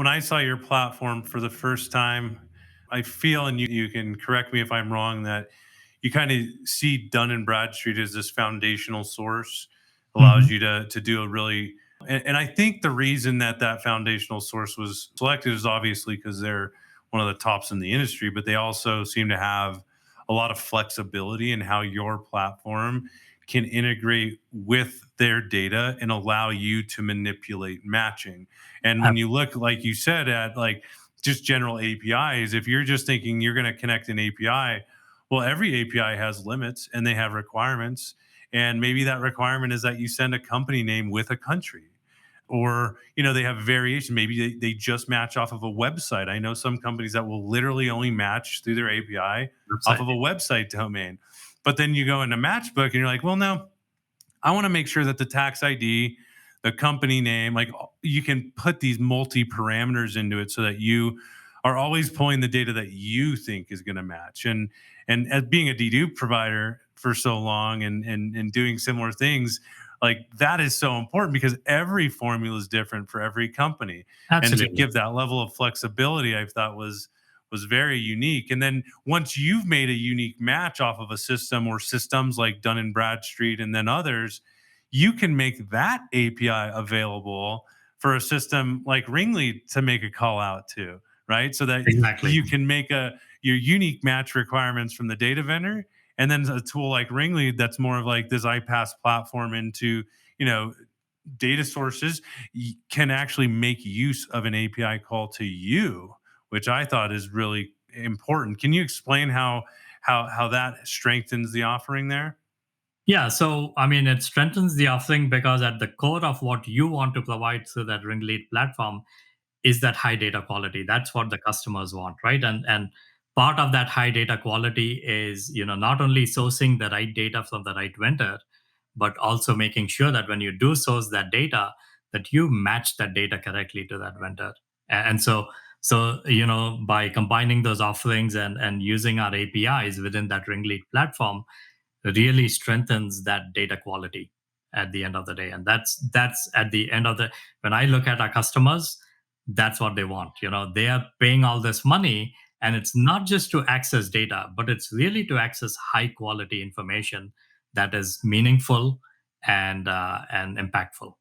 when I saw your platform for the first time, I feel, and you can correct me if I'm wrong, that you kind of see Dun and Bradstreet as this foundational source, allows Mhm. you to do a really, and I think the reason that that foundational source was selected is obviously because they're one of the tops in the industry, but they also seem to have a lot of flexibility in how your platform can integrate with their data and allow you to manipulate matching. And when you look, like you said, at like just general APIs, if you're just thinking you're going to connect an API, well, every API has limits and they have requirements. And maybe that requirement is that you send a company name with a country. Or, they have variation. Maybe they just match off of a website. I know some companies that will literally only match through their API off Website. of a website domain. But then you go into Matchbook and you're like, well, no, I want to make sure that the tax ID, the company name, like you can put these multi parameters into it so that you are always pulling the data that you think is going to match. And as being a dedupe provider for so long and doing similar things, like that is so important because every formula is different for every company. And to Absolutely. give that level of flexibility, I thought was very unique. And then once you've made a unique match off of a system or systems like Dun and Bradstreet and then others, you can make that API available for a system like RingLead to make a call out to, right? So that Exactly. you can make your unique match requirements from the data vendor, and then a tool like RingLead that's more of like this iPaaS platform into, you know, data sources can actually make use of an API call to you, which I thought is really important. Can you explain how that strengthens the offering there? Yeah, so I mean, it strengthens the offering because at the core of what you want to provide through that RingLead platform is that high data quality. That's what the customers want, right? And part of that high data quality is, not only sourcing the right data from the right vendor, but also making sure that when you do source that data, that you match that data correctly to that vendor. And so by combining those offerings and using our APIs within that RingLead platform really strengthens that data quality at the end of the day. And that's at the end of the when I look at our customers, that's what they want. They are paying all this money, and it's not just to access data, but it's really to access high quality information that is meaningful and impactful.